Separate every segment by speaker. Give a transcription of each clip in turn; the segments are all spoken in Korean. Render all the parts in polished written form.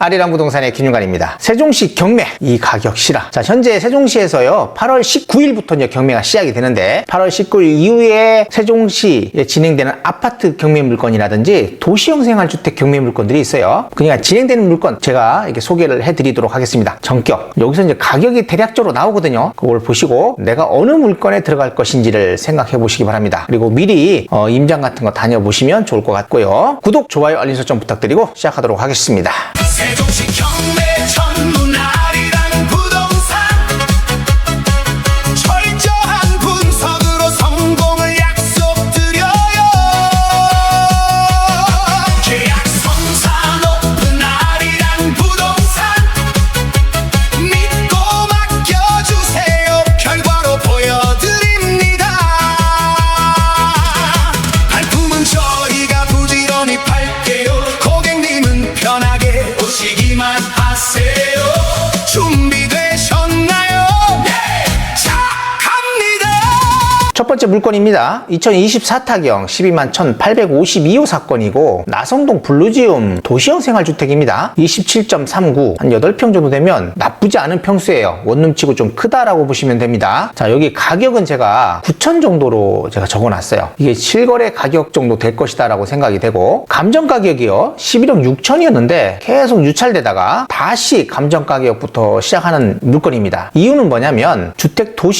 Speaker 1: 아리랑 부동산의 김윤관입니다. 세종시 경매 이 가격 실화. 자, 현재 세종시에서요 8월 19일부터 이제 경매가 시작이 되는데 8월 19일 이후에 세종시에 진행되는 아파트 경매 물건이라든지 도시형 생활주택 경매 물건들이 있어요. 그러니까 진행되는 물건 제가 이렇게 소개를 해드리도록 하겠습니다. 전격. 여기서 이제 가격이 대략적으로 나오거든요. 그걸 보시고 내가 어느 물건에 들어갈 것인지를 생각해 보시기 바랍니다. 그리고 미리 임장 같은 거 다녀보시면 좋을 것 같고요. 구독, 좋아요, 알림 설정 부탁드리고 시작하도록 하겠습니다.
Speaker 2: 세종시 경매 전문 아리랑 부동산 철저한 분석으로 성공을 약속드려요. 계약 성사 높은 아리랑 부동산 믿고 맡겨주세요. 결과로 보여드립니다. 발품은 저희가 부지런히 팔게요. 고객님은 편하게 오시기만 하세요. 준비되셨나요? 네! 자, 갑니다!
Speaker 1: 첫 번째 물건입니다. 2024타경 121,852호 사건이고 나성동 블루지움 도시형 생활주택입니다. 27.39 한 8평 정도 되면 나쁘지 않은 평수예요. 원룸치고 좀 크다라고 보시면 됩니다. 자, 여기 가격은 제가 9천 정도로 제가 적어놨어요. 이게 실거래 가격 정도 될 것이다 라고 생각이 되고 감정 가격이요 11억 6천이었는데 계속 유찰되다가 다시 감정 가격부터 시작하는 물건입니다. 이유는 뭐냐면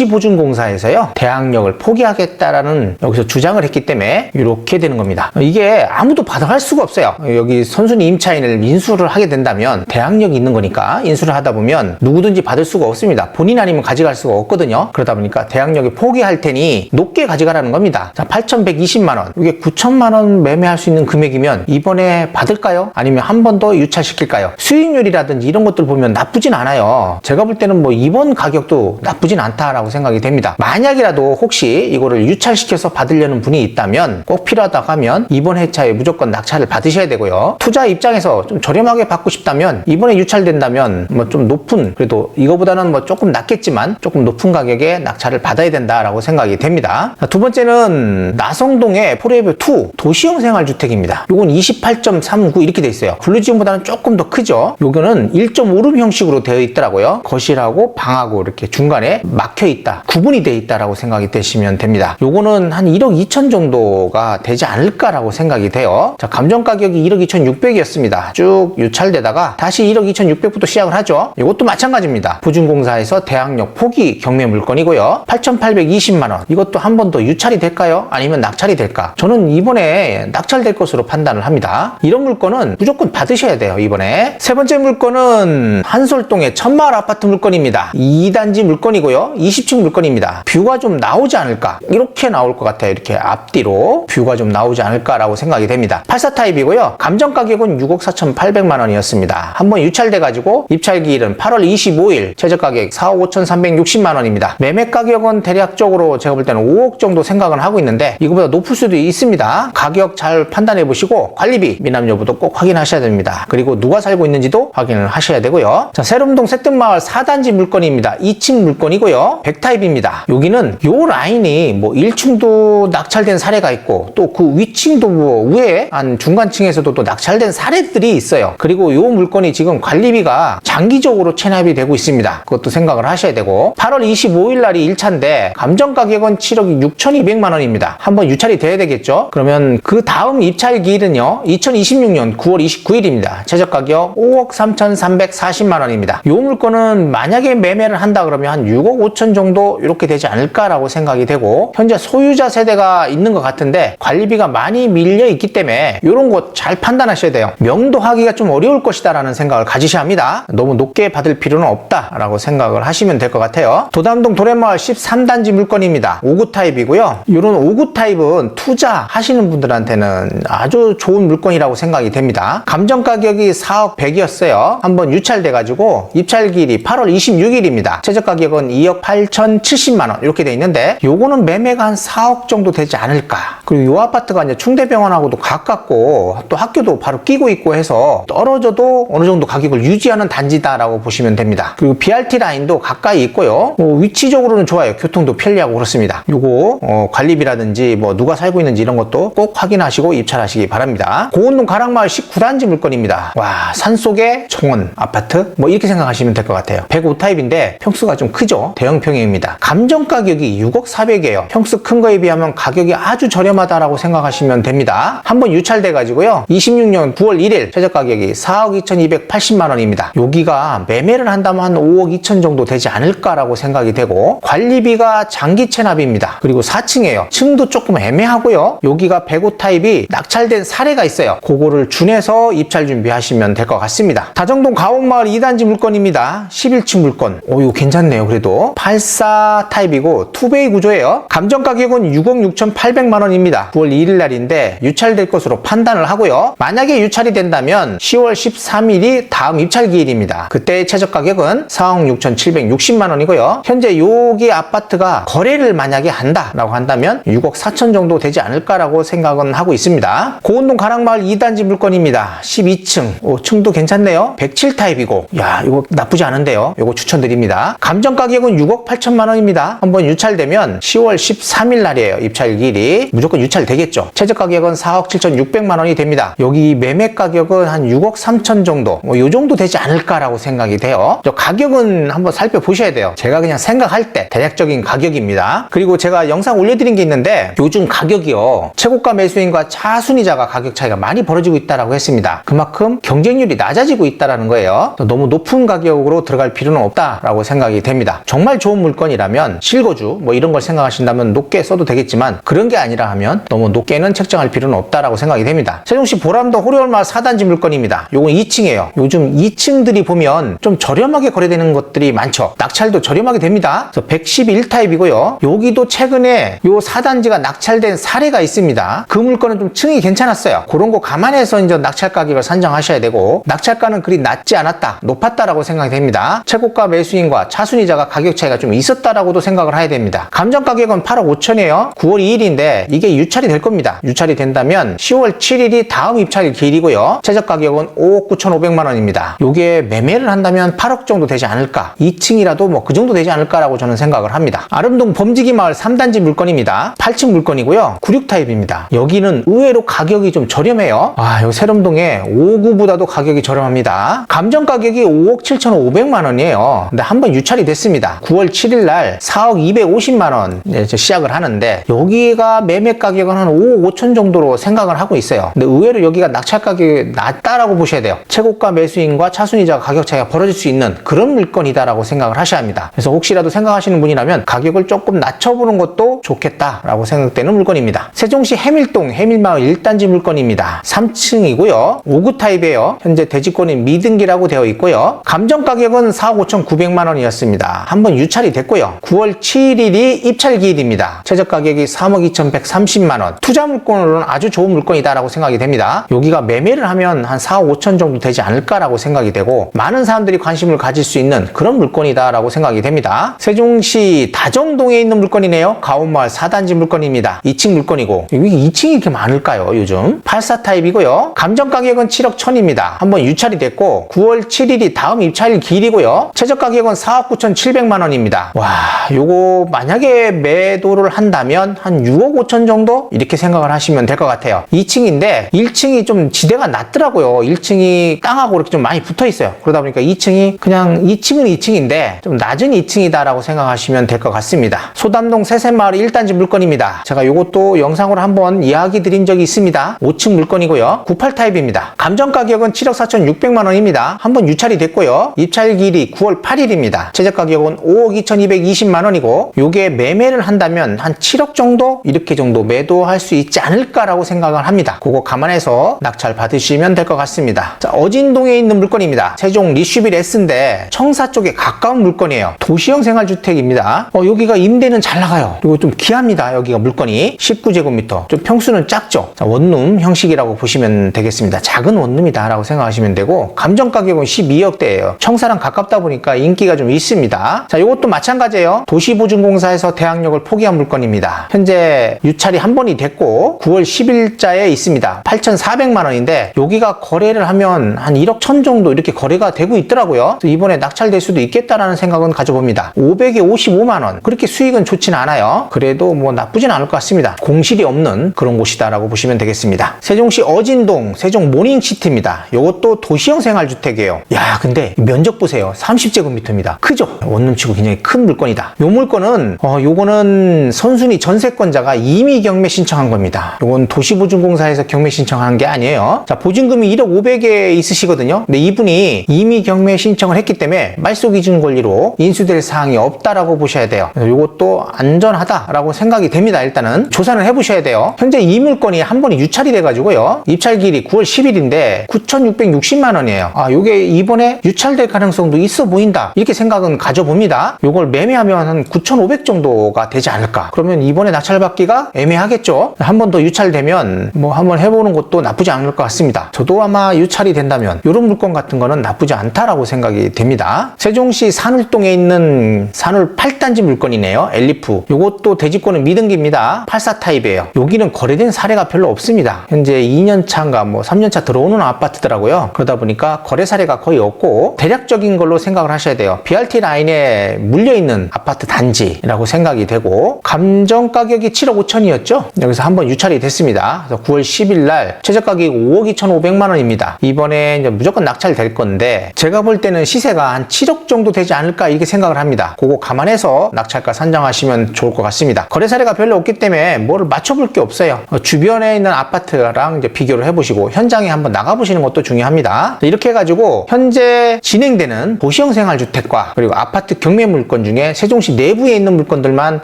Speaker 1: 주택도시보증공사에서요 대항력을 포기하겠다라는 여기서 주장을 했기 때문에 이렇게 되는 겁니다. 이게 아무도 받아갈 수가 없어요. 여기 선순위 임차인을 인수를 하게 된다면 대항력이 있는 거니까 인수를 하다 보면 누구든지 받을 수가 없습니다. 본인 아니면 가져갈 수가 없거든요. 그러다 보니까 대항력이 포기할 테니 높게 가져가라는 겁니다. 자, 8,120만 원. 이게 9천만 원 매매할 수 있는 금액이면 이번에 받을까요? 아니면 한 번 더 유찰시킬까요? 수익률이라든지 이런 것들 보면 나쁘진 않아요. 제가 볼 때는 뭐 이번 가격도 나쁘진 않다라고 생각이 됩니다. 만약이라도 혹시 이거를 유찰시켜서 받으려는 분이 있다면 꼭 필요하다고 하면 이번 회차에 무조건 낙찰을 받으셔야 되고요. 투자 입장에서 좀 저렴하게 받고 싶다면 이번에 유찰된다면 뭐 좀 높은, 그래도 이거보다는 뭐 조금 낮겠지만 조금 높은 가격에 낙찰을 받아야 된다라고 생각이 됩니다. 자, 두 번째는 나성동의 포레버2 도시형 생활주택입니다. 요건 28.39 이렇게 돼 있어요. 블루지움보다는 조금 더 크죠. 요거는 1.5룸 형식으로 되어 있더라고요. 거실하고 방하고 이렇게 중간에 막혀 있다, 구분이 되어 있다라고 생각이 되시면 됩니다. 요거는 한 1억 2천 정도가 되지 않을까라고 생각이 돼요. 자, 감정 가격이 1억 2,600이었습니다. 쭉 유찰되다가 다시 1억 2,600부터 시작을 하죠. 이것도 마찬가지입니다. 보증공사에서 대항력 포기 경매 물건이고요. 8,820만 원. 이것도 한 번 더 유찰이 될까요? 아니면 낙찰이 될까? 저는 이번에 낙찰될 것으로 판단을 합니다. 이런 물건은 무조건 받으셔야 돼요, 이번에. 세 번째 물건은 한솔동의 천마을 아파트 물건입니다. 2단지 물건이고요. 20층 물건입니다. 뷰가 좀 나오지 않을까? 이렇게 나올 것 같아요. 이렇게 앞뒤로 뷰가 좀 나오지 않을까라고 생각이 됩니다. 84 타입이고요. 감정 가격은 6억 4,800만 원이었습니다. 한번 유찰돼가지고 입찰기일은 8월 25일, 최저 가격 4억 5,360만 원입니다. 매매 가격은 대략적으로 제가 볼 때는 5억 정도 생각을 하고 있는데 이거보다 높을 수도 있습니다. 가격 잘 판단해 보시고 관리비, 미납 여부도 꼭 확인하셔야 됩니다. 그리고 누가 살고 있는지도 확인을 하셔야 되고요. 자, 세롬동 새뜸마을 4단지 물건입니다. 2층 물건이고요. 100 타입입니다. 여기는 요 라인이 뭐 1층도 낙찰된 사례가 있고 또 그 위층도 뭐 위에 한 중간층에서도 또 낙찰된 사례들이 있어요. 그리고 요 물건이 지금 관리비가 장기적으로 체납이 되고 있습니다. 그것도 생각을 하셔야 되고 8월 25일 날이 1차인데 감정 가격은 7억 6,200만 원입니다. 한번 유찰이 돼야 되겠죠. 그러면 그 다음 입찰 기일은요 2026년 9월 29일입니다. 최저 가격 5억 3,340만 원입니다. 요 물건은 만약에 매매를 한다 그러면 한 6억 5천 정도 이렇게 되지 않을까라고 생각이 되고 현재 소유자 세대가 있는 것 같은데 관리비가 많이 밀려 있기 때문에 이런 거 잘 판단하셔야 돼요. 명도하기가 좀 어려울 것이다 라는 생각을 가지셔야 합니다. 너무 높게 받을 필요는 없다 라고 생각을 하시면 될 것 같아요. 도담동 도래마을 13단지 물건입니다. 5구 타입이고요. 이런 5구 타입은 투자하시는 분들한테는 아주 좋은 물건이라고 생각이 됩니다. 감정 가격이 4억 100이었어요. 한번 유찰돼가지고 입찰기일이 8월 26일입니다. 최저 가격은 2억 8,070만 원 이렇게 돼 있는데 요 요거는 매매가 한 4억 정도 되지 않을까. 그리고 요 아파트가 이제 충대병원하고도 가깝고 또 학교도 바로 끼고 있고 해서 떨어져도 어느 정도 가격을 유지하는 단지다라고 보시면 됩니다. 그리고 BRT 라인도 가까이 있고요. 위치적으로는 좋아요. 교통도 편리하고 그렇습니다. 요거 관리비라든지 뭐 누가 살고 있는지 이런 것도 꼭 확인하시고 입찰하시기 바랍니다. 고운동 가락마을 19단지 물건입니다. 와, 산속의 정원 아파트 뭐 이렇게 생각하시면 될 것 같아요. 105타입인데 평수가 좀 크죠. 대형 평형입니다. 감정 가격이 6억 400이에요. 평수 큰 거에 비하면 가격이 아주 저렴하다라고 생각하시면 됩니다. 한번 유찰돼 가지고요. 26년 9월 1일 최저 가격이 4억 2280만 원입니다. 여기가 매매를 한다면 한 5억 2천 정도 되지 않을까라고 생각이 되고 관리비가 장기 체납입니다. 그리고 4층이에요. 층도 조금 애매하고요. 여기가 105 타입이 낙찰된 사례가 있어요. 그거를 준해서 입찰 준비하시면 될 것 같습니다. 다정동 가옥마을 2단지 물건입니다. 11층 물건. 이거 괜찮네요. 그래도 84 타입이고 투베이 구조예요. 감정 가격은 6억 6,800만 원입니다. 9월 2일 날인데 유찰될 것으로 판단을 하고요. 만약에 유찰이 된다면 10월 13일이 다음 입찰 기일입니다. 그때 최저 가격은 4억 6,760만 원이고요. 현재 여기 아파트가 거래를 만약에 한다라고 한다면 6억 4천 정도 되지 않을까라고 생각은 하고 있습니다. 고운동 가락마을 2단지 물건입니다. 12층. 층도 괜찮네요. 107 타입이고 야, 이거 나쁘지 않은데요. 이거 추천드립니다. 감정 가격은 6억 8천만 원입니다. 한번 유찰되면 10월 13일 날이에요. 입찰 기일이. 무조건 유찰되겠죠. 최저 가격은 4억 7,600만 원이 됩니다. 여기 매매 가격은 한 6억 3천 정도 요 정도 되지 않을까라고 생각이 돼요. 가격은 한번 살펴보셔야 돼요. 제가 그냥 생각할 때 대략적인 가격입니다. 그리고 제가 영상 올려드린 게 있는데 요즘 가격이요. 최고가 매수인과 차순위자가 가격 차이가 많이 벌어지고 있다라고 했습니다. 그만큼 경쟁률이 낮아지고 있다라는 거예요. 너무 높은 가격으로 들어갈 필요는 없다라고 생각이 됩니다. 정말 좋은 물건이라면 실거주 뭐 이런 걸 생각하신다면 높게 써도 되겠지만 그런 게 아니라 하면 너무 높게는 책정할 필요는 없다라고 생각이 됩니다. 세종시 보람동 호리월마을 4단지 물건입니다. 요건 2층이에요. 요즘 2층들이 보면 좀 저렴하게 거래되는 것들이 많죠. 낙찰도 저렴하게 됩니다. 111 타입이고요. 여기도 최근에 요 4단지가 낙찰된 사례가 있습니다. 그 물건은 좀 층이 괜찮았어요. 그런 거 감안해서 이제 낙찰 가격을 산정하셔야 되고 낙찰가는 그리 낮지 않았다, 높았다라고 생각이 됩니다. 최고가 매수인과 차순위자가 가격 차이가 좀 있었다라고도 생각을 해야 됩니다. 감정 가격은 8억 5천이에요. 9월 2일인데 이게 유찰이 될 겁니다. 유찰이 된다면 10월 7일이 다음 입찰 기일이고요. 최저 가격은 5억 9,500만 원입니다. 요게 매매를 한다면 8억 정도 되지 않을까. 2층이라도 뭐 그 정도 되지 않을까라고 저는 생각을 합니다. 아름동 범지기 마을 3단지 물건입니다. 8층 물건이고요. 96 타입입니다. 여기는 의외로 가격이 좀 저렴해요. 요 세롬동에 59보다도 가격이 저렴합니다. 감정 가격이 5억 7,500만 원이에요. 근데 한번 유찰이 됐습니다. 9월 7일 날 4억 250만 원 시작을 하는데 여기가 매매 가격은 한 5억 5천 정도로 생각을 하고 있어요. 근데 의외로 여기가 낙찰 가격이 낮다라고 보셔야 돼요. 최고가 매수인과 차순위자 가격 차이가 벌어질 수 있는 그런 물건이다라고 생각을 하셔야 합니다. 그래서 혹시라도 생각하시는 분이라면 가격을 조금 낮춰보는 것도 좋겠다라고 생각되는 물건입니다. 세종시 해밀동 해밀마을 1단지 물건입니다. 3층이고요. 59 타입이에요. 현재 대지권인 미등기라고 되어 있고요. 감정 가격은 4억 5,900만 원이었습니다. 한번 유찰이 됐고요. 9월 7일이 입찰 기일입니다. 최저 가격이 3억 2,130만 원. 투자 물건으로는 아주 좋은 물건이다라고 생각이 됩니다. 여기가 매매를 하면 한 4억 5천 정도 되지 않을까라고 생각이 되고 많은 사람들이 관심을 가질 수 있는 그런 물건이다라고 생각이 됩니다. 세종시 다정동에 있는 물건이네요. 가온마을 4단지 물건입니다. 2층 물건이고 여기 2층이 이렇게 많을까요? 요즘 84 타입이고요. 감정 가격은 7억 1천입니다. 한번 유찰이 됐고 9월 7일이 다음 입찰 기일이고요. 최저 가격은 4억 9,700만 원입니다. 와, 요거 만약에 매도를 한다면 한 6억 5천 정도 이렇게 생각을 하시면 될 것 같아요. 2층인데 1층이 좀 지대가 낮더라고요. 1층이 땅하고 이렇게 좀 많이 붙어 있어요. 그러다 보니까 2층이 그냥 2층은 2층인데 좀 낮은 2층이다라고 생각하시면 될 것 같습니다. 소담동 세샘마을 1단지 물건입니다. 제가 요것도 영상으로 한번 이야기 드린 적이 있습니다. 5층 물건이고요. 98 타입입니다. 감정 가격은 7억 4,600만 원입니다. 한번 유찰이 됐고요. 입찰 기일이 9월 8일입니다. 최저 가격은 5억 2,220만 원이고 요게 매매를 한다면 한 7억 정도 이렇게 정도 매도할 수 있지 않을까라고 생각을 합니다. 그거 감안해서 낙찰 받으시면 될 것 같습니다. 자, 어진동에 있는 물건입니다. 세종 리슈빌 S인데 청사 쪽에 가까운 물건이에요. 도시형 생활주택입니다. 여기가 임대는 잘 나가요. 그리고 좀 귀합니다. 여기가 물건이 19제곱미터. 좀 평수는 작죠. 자, 원룸 형식이라고 보시면 되겠습니다. 작은 원룸이다 라고 생각하시면 되고 감정 가격은 12억대예요. 청사랑 가깝다 보니까 인기가 좀 있습니다. 자, 이것도 마찬가지예요. 도시보증공사에서 계약력을 포기한 물건입니다. 현재 유찰이 한 번이 됐고 9월 10일자에 있습니다. 8,400만 원인데 여기가 거래를 하면 한 1억 1천 정도 이렇게 거래가 되고 있더라고요. 그래서 이번에 낙찰될 수도 있겠다라는 생각은 가져봅니다. 500에 55만 원. 그렇게 수익은 좋진 않아요. 그래도 뭐 나쁘진 않을 것 같습니다. 공실이 없는 그런 곳이다라고 보시면 되겠습니다. 세종시 어진동 세종 모닝시티입니다. 이것도 도시형 생활주택이에요. 야, 근데 면적 보세요. 30제곱미터입니다. 크죠? 원룸치고 굉장히 큰 물건이다. 요 물건은 요거는 선순위 전세권자가 임의 경매 신청한 겁니다. 요건 도시보증공사에서 경매 신청한 게 아니에요. 자, 보증금이 1억 500에 있으시거든요. 근데 이분이 임의 경매 신청을 했기 때문에 말소기준 권리로 인수될 사항이 없다라고 보셔야 돼요. 그래서 요것도 안전하다라고 생각이 됩니다. 일단은 조사는 해보셔야 돼요. 현재 이 물건이 한 번이 유찰이 돼가지고요. 입찰기일이 9월 10일인데 9,660만 원이에요. 아, 요게 이번에 유찰될 가능성도 있어 보인다. 이렇게 생각은 가져봅니다. 요걸 매매하면 한 9,500 정도가 되지 않을까. 그러면 이번에 낙찰받기가 애매하겠죠. 한 번 더 유찰되면 뭐 한번 해보는 것도 나쁘지 않을 것 같습니다. 저도 아마 유찰이 된다면 이런 물건 같은 거는 나쁘지 않다라고 생각이 됩니다. 세종시 산울동에 있는 산울 8단지 물건이네요. 엘리프. 요것도 대지권은 미등기입니다. 84 타입이에요. 여기는 거래된 사례가 별로 없습니다. 현재 2년차인가 뭐 3년차 들어오는 아파트더라고요. 그러다 보니까 거래 사례가 거의 없고 대략적인 걸로 생각을 하셔야 돼요. BRT 라인에 물려있는 아파트 단지라고 생각이 되고 감정 가격이 7억 5천이었죠. 여기서 한번 유찰이 됐습니다. 그래서 9월 10일 날 최저가격이 5억 2,500만 원입니다. 이번에 이제 무조건 낙찰될 건데 제가 볼 때는 시세가 한 7억 정도 되지 않을까 이렇게 생각을 합니다. 그거 감안해서 낙찰가 산정하시면 좋을 것 같습니다. 거래 사례가 별로 없기 때문에 뭐를 맞춰볼 게 없어요. 주변에 있는 아파트랑 이제 비교를 해보시고 현장에 한번 나가보시는 것도 중요합니다. 이렇게 해가지고 현재 진행되는 도시형 생활주택과 그리고 아파트 경매 물건 중에 세종시 내부에 있는 물건들만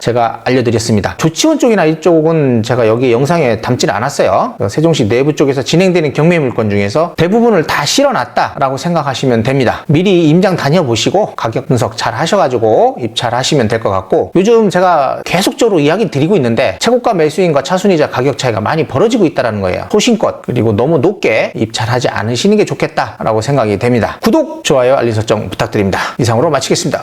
Speaker 1: 제가 알려드렸습니다. 조치원 쪽이나 이쪽은 제가 여기 영상에 담지 않았어요. 세종시 내부 쪽에서 진행되는 경매 물건 중에서 대부분을 다 실어놨다라고 생각하시면 됩니다. 미리 임장 다녀보시고 가격 분석 잘 하셔가지고 입찰하시면 될 것 같고, 요즘 제가 계속적으로 이야기 드리고 있는데 최고가 매수인과 차순위자 가격 차이가 많이 벌어지고 있다는 거예요. 소신껏 그리고 너무 높게 입찰하지 않으시는 게 좋겠다라고 생각이 됩니다. 구독, 좋아요, 알림 설정 부탁드립니다. 이상으로 마치겠습니다.